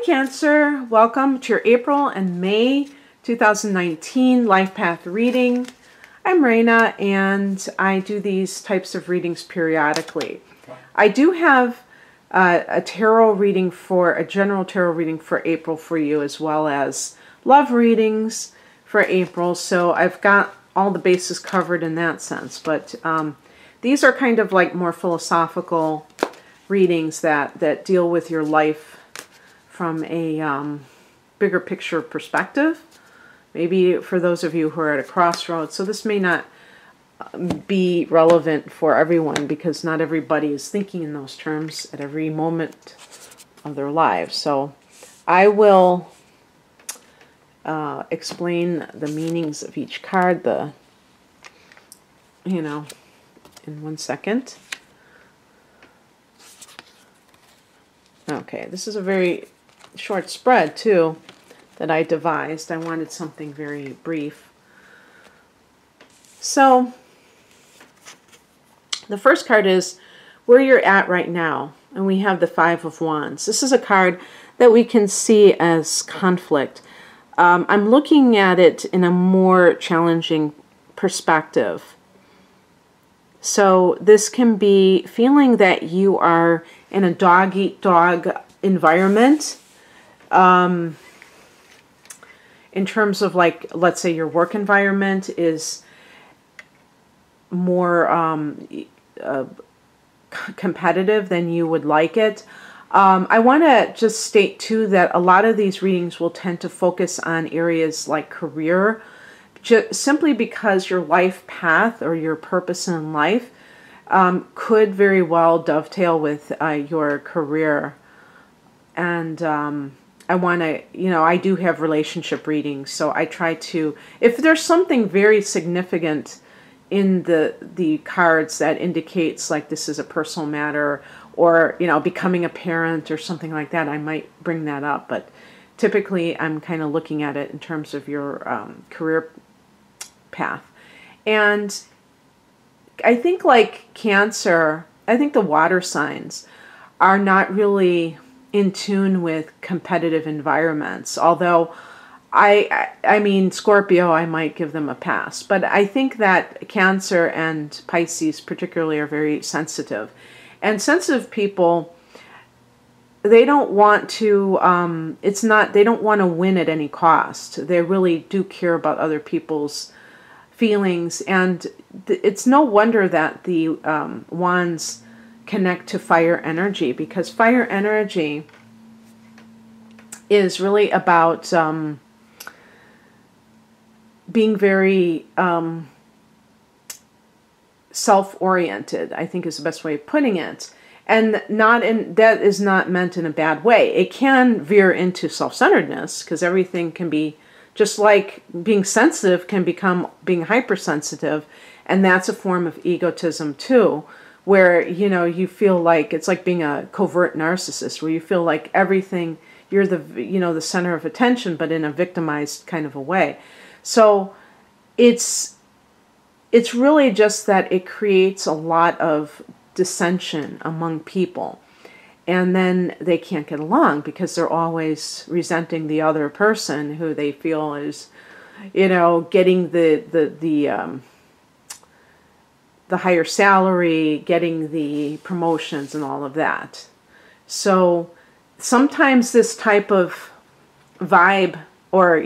Cancer. Welcome to your April and May 2019 Life Path reading. I'm Raina, and I do these types of readings periodically. I do have a tarot reading a general tarot reading for April for you, as well as love readings for April. So I've got all the bases covered in that sense. But these are kind of like more philosophical readings that deal with your life from a bigger picture perspective. Maybe for those of you who are at a crossroads. So this may not be relevant for everyone, because not everybody is thinking in those terms at every moment of their lives. So I will explain the meanings of each card, in 1 second. Okay, this is a very short spread too that I devised. I wanted something very brief. So the first card is where you're at right now, and we have the Five of Wands. This is a card that we can see as conflict. I'm looking at it in a more challenging perspective. So this can be feeling that you are in a dog-eat-dog environment. In terms of, like, let's say your work environment is more competitive than you would like it. I want to just state too that a lot of these readings will tend to focus on areas like career, simply because your life path or your purpose in life could very well dovetail with your career. And I want to, I do have relationship readings, so I try to, if there's something very significant in the cards that indicates like this is a personal matter, or becoming a parent or something like that, I might bring that up. But typically I'm kind of looking at it in terms of your career path. And I think, like Cancer, I think the water signs are not really in tune with competitive environments, although I mean Scorpio, I might give them a pass, but I think that Cancer and Pisces particularly are very sensitive, and sensitive people, they don't want to they don't want to win at any cost. They really do care about other people's feelings, and it's no wonder that the wands connect to fire energy, because fire energy is really about being very self-oriented, I think is the best way of putting it. And that is not meant in a bad way. It can veer into self-centeredness, because everything can be, just like being sensitive can become being hypersensitive, and that's a form of egotism too, where you feel like it's like being a covert narcissist, where you feel like everything, you're the center of attention, but in a victimized kind of a way. So it's really just that it creates a lot of dissension among people, and then they can't get along because they're always resenting the other person who they feel is getting the higher salary, getting the promotions and all of that. So sometimes this type of vibe or,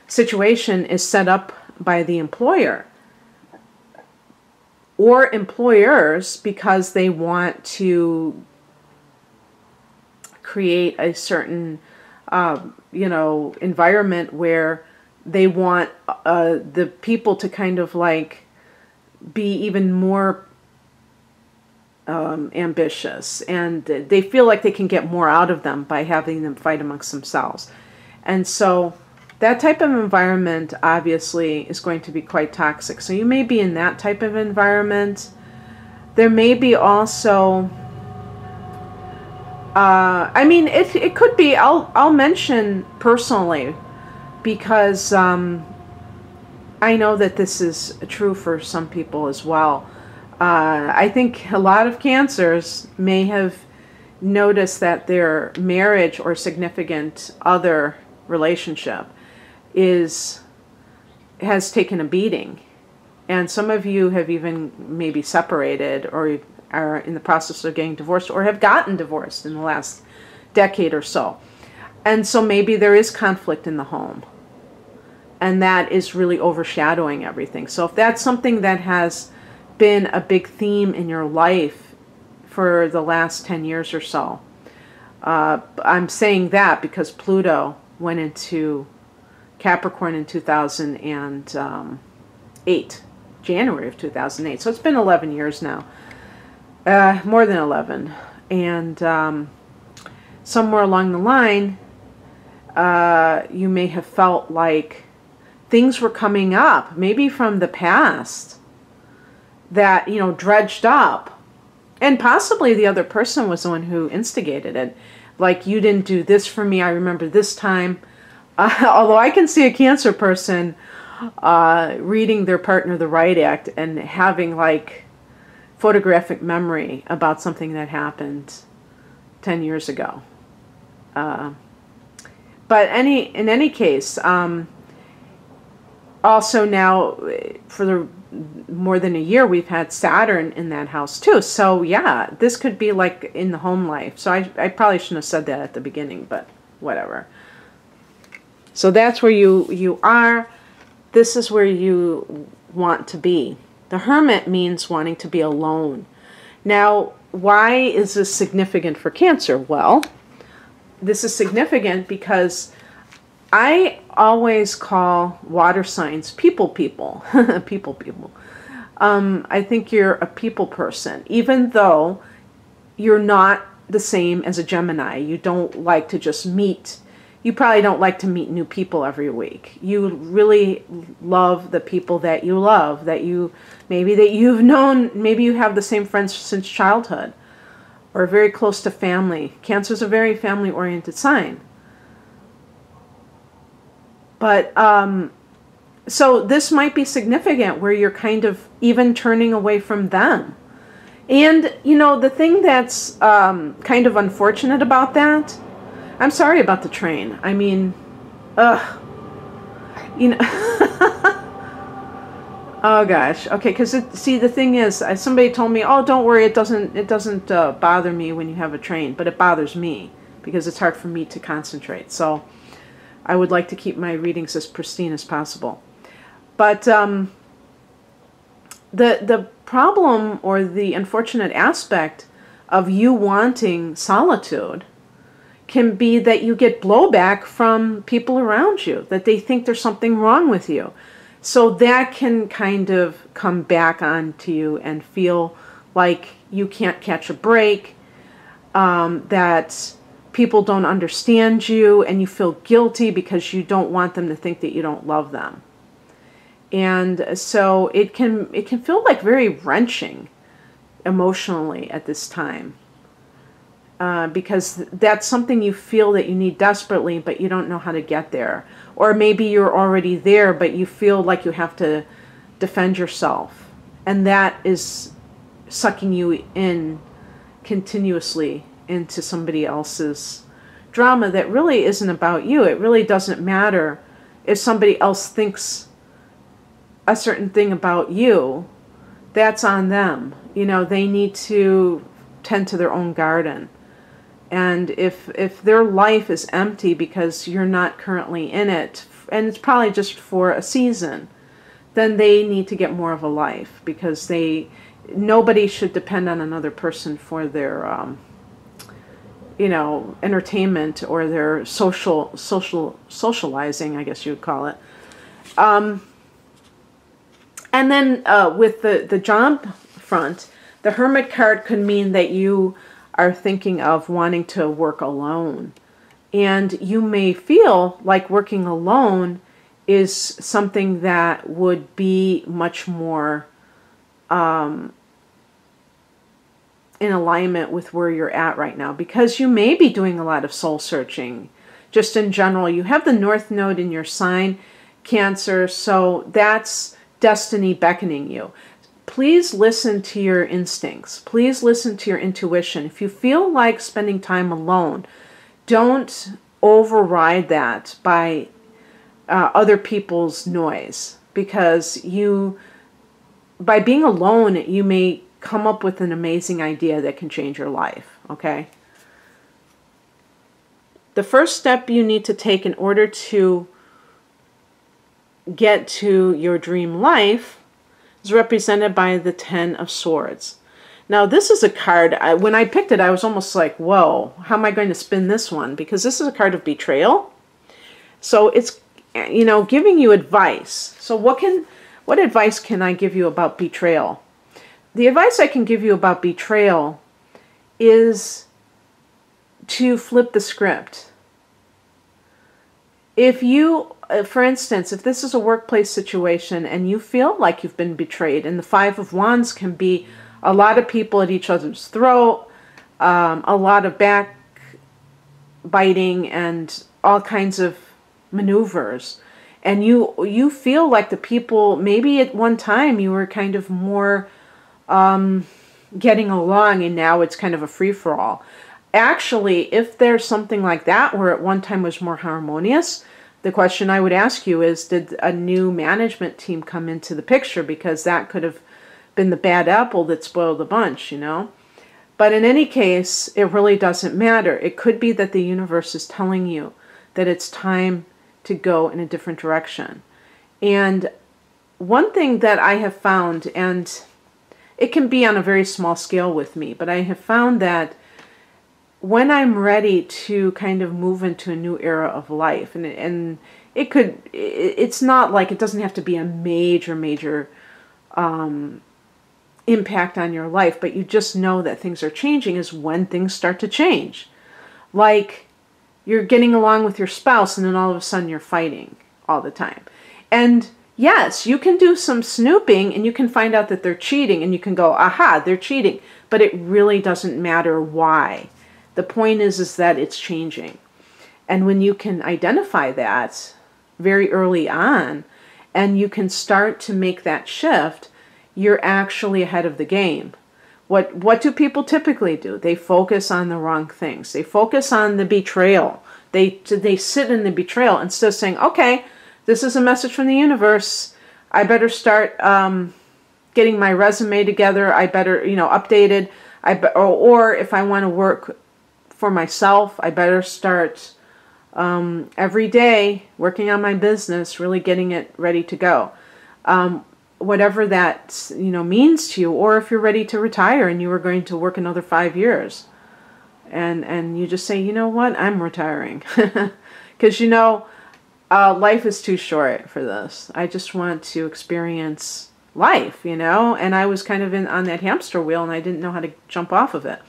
situation is set up by the employer or employers, because they want to create a certain, environment where they want the people to kind of like be even more ambitious, and they feel like they can get more out of them by having them fight amongst themselves. And so that type of environment obviously is going to be quite toxic. So you may be in that type of environment. There may be also it could be, I'll mention personally, because I know that this is true for some people as well. I think a lot of Cancers may have notice that their marriage or significant other relationship has taken a beating. And some of you have even maybe separated or are in the process of getting divorced or have gotten divorced in the last decade or so. And so maybe there is conflict in the home. And that is really overshadowing everything. So if that's something that has been a big theme in your life for the last 10 years or so, I'm saying that because Pluto went into Capricorn in 2008, January of 2008. So it's been 11 years now, more than 11. And somewhere along the line, you may have felt like things were coming up, maybe from the past, that, you know, dredged up. And possibly the other person was the one who instigated it. Like, you didn't do this for me, I remember this time. Although I can see a Cancer person reading their partner the Right Act and having like photographic memory about something that happened 10 years ago. But in any case, also now for more than a year we've had Saturn in that house too. So yeah, this could be like in the home life. So I probably shouldn't have said that at the beginning, but whatever. So that's where you are. This is where you want to be. The Hermit means wanting to be alone. Now, why is this significant for Cancer? Well, this is significant because I always call water signs people. people. I think you're a people person, even though you're not the same as a Gemini. You don't like to just meet. You probably don't like to meet new people every week. You really love the people that you love, that you've known. Maybe you have the same friends since childhood, or very close to family. Cancer is a very family-oriented sign. But so this might be significant where you're kind of even turning away from them. And, you know, the thing that's kind of unfortunate about that, I'm sorry about the train. I mean, you know, oh gosh. Okay, because see, the thing is, somebody told me, oh, don't worry, it doesn't bother me when you have a train, but it bothers me because it's hard for me to concentrate. So I would like to keep my readings as pristine as possible. But the problem or the unfortunate aspect of you wanting solitude can be that you get blowback from people around you, that they think there's something wrong with you. So that can kind of come back onto you and feel like you can't catch a break, that people don't understand you, and you feel guilty because you don't want them to think that you don't love them. And so it can feel like very wrenching emotionally at this time. Because that's something you feel that you need desperately, but you don't know how to get there. Or maybe you're already there, but you feel like you have to defend yourself. And that is sucking you in continuously into somebody else's drama that really isn't about you. It really doesn't matter if somebody else thinks a certain thing about you. That's on them. You know, they need to tend to their own garden. And if their life is empty because you're not currently in it, and it's probably just for a season, then they need to get more of a life, because nobody should depend on another person for their you know, entertainment or their socializing, I guess you would call it. And then with the job front, the Hermit card could mean that you are thinking of wanting to work alone. And you may feel like working alone is something that would be much more in alignment with where you're at right now, because you may be doing a lot of soul searching. Just in general, you have the North Node in your sign, Cancer, so that's destiny beckoning you. please listen to your instincts. Please listen to your intuition. If you feel like spending time alone, don't override that by other people's noise, because by being alone, you may come up with an amazing idea that can change your life, okay? The first step you need to take in order to get to your dream life is represented by the Ten of Swords. Now, this is a card, when I picked it, I was almost like, whoa, how am I going to spin this one? Because this is a card of betrayal. So it's, you know, giving you advice. So what advice can I give you about betrayal? The advice I can give you about betrayal is to flip the script. If you, for instance, if this is a workplace situation and you feel like you've been betrayed, and the Five of Wands can be a lot of people at each other's throat, a lot of backbiting and all kinds of maneuvers, and you feel like the people, maybe at one time you were kind of more getting along, and now it's kind of a free-for-all. Actually, if there's something like that where at one time was more harmonious, the question I would ask you is, did a new management team come into the picture? Because that could have been the bad apple that spoiled the bunch, you know? But in any case, it really doesn't matter. It could be that the universe is telling you that it's time to go in a different direction. And one thing that I have found, and it can be on a very small scale with me, but I have found that when I'm ready to kind of move into a new era of life, and it's not like, it doesn't have to be a major impact on your life, but you just know that things are changing, is when things start to change. Like you're getting along with your spouse and then all of a sudden you're fighting all the time. And yes, you can do some snooping and you can find out that they're cheating and you can go, aha, they're cheating, but it really doesn't matter why. The point is that it's changing. And when you can identify that very early on and you can start to make that shift, you're actually ahead of the game. What do people typically do? They focus on the wrong things. They focus on the betrayal. They sit in the betrayal instead of saying, okay, this is a message from the universe. I better start getting my resume together. I better, updated. Or if I want to work for myself, I better start every day working on my business, really getting it ready to go. Whatever that means to you, or if you're ready to retire and you are going to work another 5 years, and you just say, you know what, I'm retiring, because life is too short for this. I just want to experience life, and I was kind of on that hamster wheel and I didn't know how to jump off of it.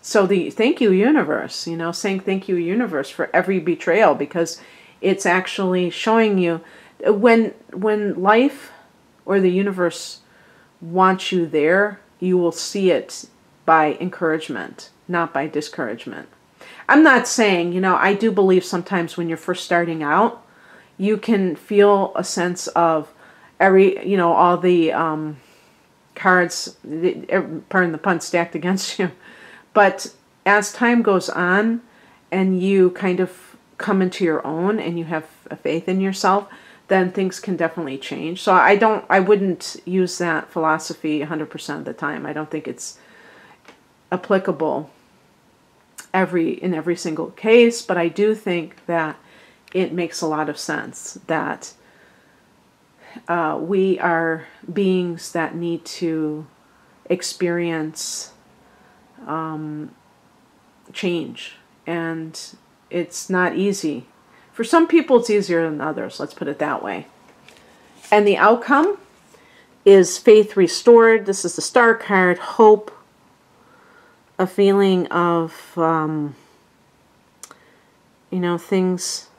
So the thank you universe, saying thank you universe for every betrayal, because it's actually showing you when life or the universe wants you there, you will see it by encouragement, not by discouragement. I'm not saying, I do believe sometimes when you're first starting out, you can feel a sense of all the cards, pardon the pun, stacked against you. But as time goes on and you kind of come into your own and you have a faith in yourself, then things can definitely change. So I wouldn't use that philosophy 100% of the time. I don't think it's applicable in every single case, but I do think that it makes a lot of sense that we are beings that need to experience change, and it's not easy. For some people it's easier than others, let's put it that way. And the outcome is faith restored. This is the Star card, hope, a feeling of things.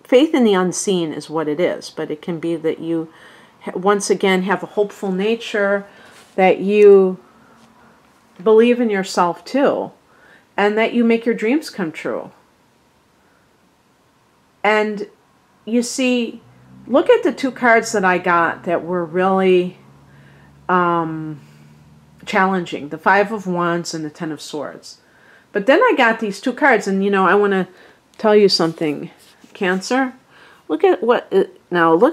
Faith in the unseen is what it is, but it can be that you once again have a hopeful nature, that you believe in yourself too, and that you make your dreams come true. And you see, look at the two cards that I got that were really challenging, the Five of Wands and the Ten of Swords. But then I got these two cards, and I want to tell you something, Cancer. Look at look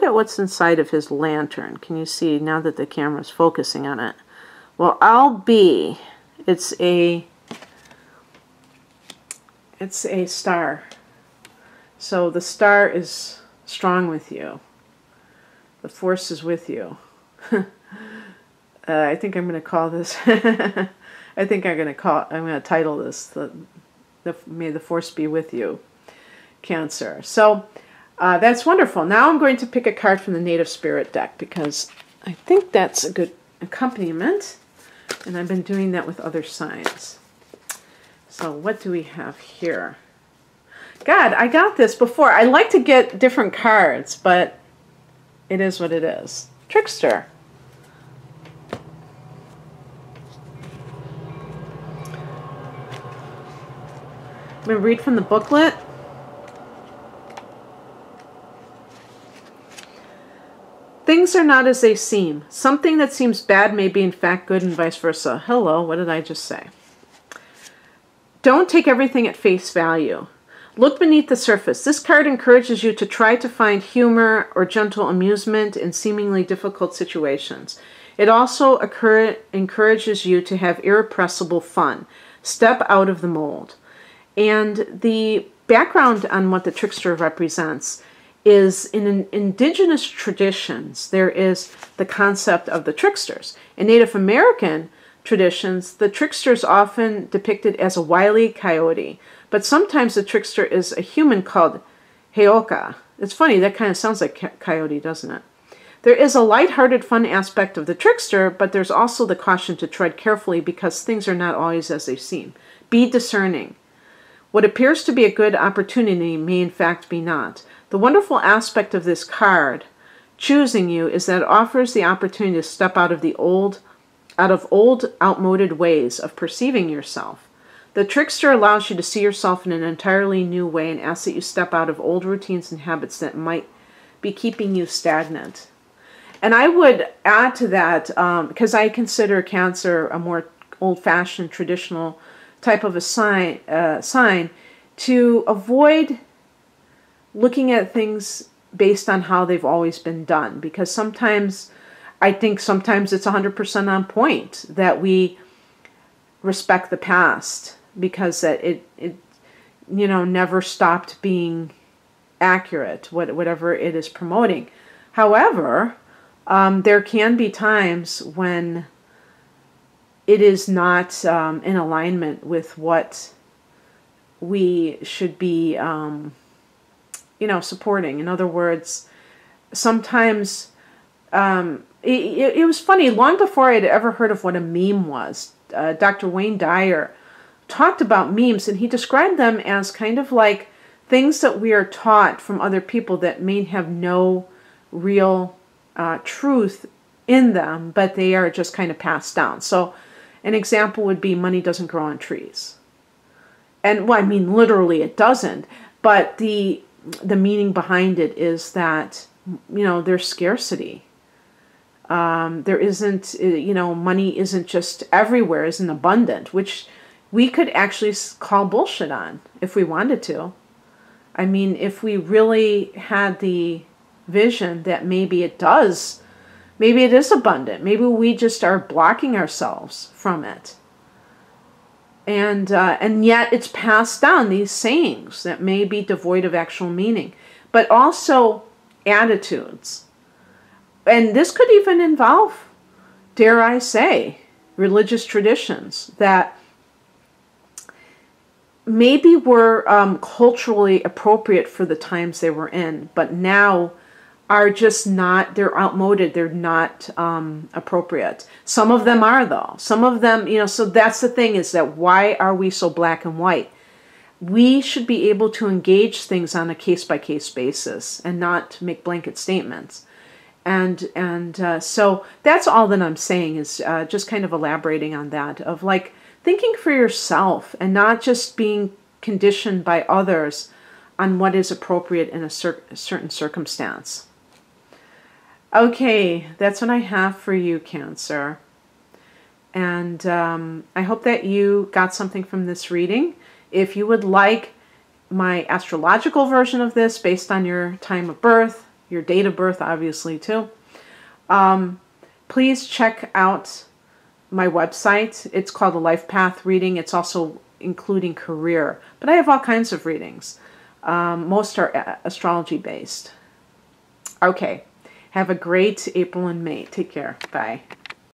at what's inside of his lantern. Can you see now that the camera's focusing on it? Well, it's a star. So the star is strong with you. The force is with you. I think I'm going to call this. I'm going to title this "May the Force Be with You," Cancer. So that's wonderful. Now I'm going to pick a card from the Native Spirit deck because I think that's a good accompaniment, and I've been doing that with other signs. So what do we have here? God, I got this before. I like to get different cards, but it is what it is. Trickster. I'm going to read from the booklet. Things are not as they seem. Something that seems bad may be in fact good and vice versa. Hello, what did I just say? Don't take everything at face value. Look beneath the surface. This card encourages you to try to find humor or gentle amusement in seemingly difficult situations. It also encourages you to have irrepressible fun. Step out of the mold. And the background on what the trickster represents is in indigenous traditions, there is the concept of the tricksters. In Native American traditions, the trickster is often depicted as a wily coyote, but sometimes the trickster is a human called Heoka. It's funny, that kind of sounds like coyote, doesn't it? There is a lighthearted, fun aspect of the trickster, but there's also the caution to tread carefully because things are not always as they seem. Be discerning. What appears to be a good opportunity may in fact be not. The wonderful aspect of this card, choosing you, is that it offers the opportunity to step out of old, outmoded ways of perceiving yourself. The trickster allows you to see yourself in an entirely new way and asks that you step out of old routines and habits that might be keeping you stagnant. And I would add to that, because I consider Cancer a more old-fashioned, traditional type of a sign, to avoid looking at things based on how they've always been done. Because I think sometimes it's 100% on point that we respect the past because that it never stopped being accurate, whatever it is promoting. However, there can be times when it is not in alignment with what we should be, supporting. In other words, sometimes it was funny. Long before I had ever heard of what a meme was, Dr. Wayne Dyer talked about memes, and he described them as kind of like things that we are taught from other people that may have no real truth in them, but they are just kind of passed down. So an example would be money doesn't grow on trees. And, well, I mean, literally it doesn't, but the meaning behind it is that, there's scarcity. There isn't, money isn't just everywhere, isn't abundant, which we could actually call bullshit on if we wanted to. I mean, if we really had the vision that maybe it is abundant. Maybe we just are blocking ourselves from it. And yet it's passed down, these sayings that may be devoid of actual meaning, but also attitudes. And this could even involve, dare I say, religious traditions that maybe were culturally appropriate for the times they were in, but now are just not, they're outmoded, they're not appropriate. Some of them are, though. Some of them, so that's the thing, is that why are we so black and white? We should be able to engage things on a case-by-case basis and not make blanket statements. And so that's all that I'm saying, is just kind of elaborating on that, of like thinking for yourself and not just being conditioned by others on what is appropriate in a certain circumstance. Okay, that's what I have for you, Cancer. And I hope that you got something from this reading. If you would like my astrological version of this based on your time of birth, your date of birth, obviously, too, please check out my website. It's called a Life Path Reading. It's also including career. But I have all kinds of readings. Most are astrology based. Okay. Have a great April and May. Take care. Bye.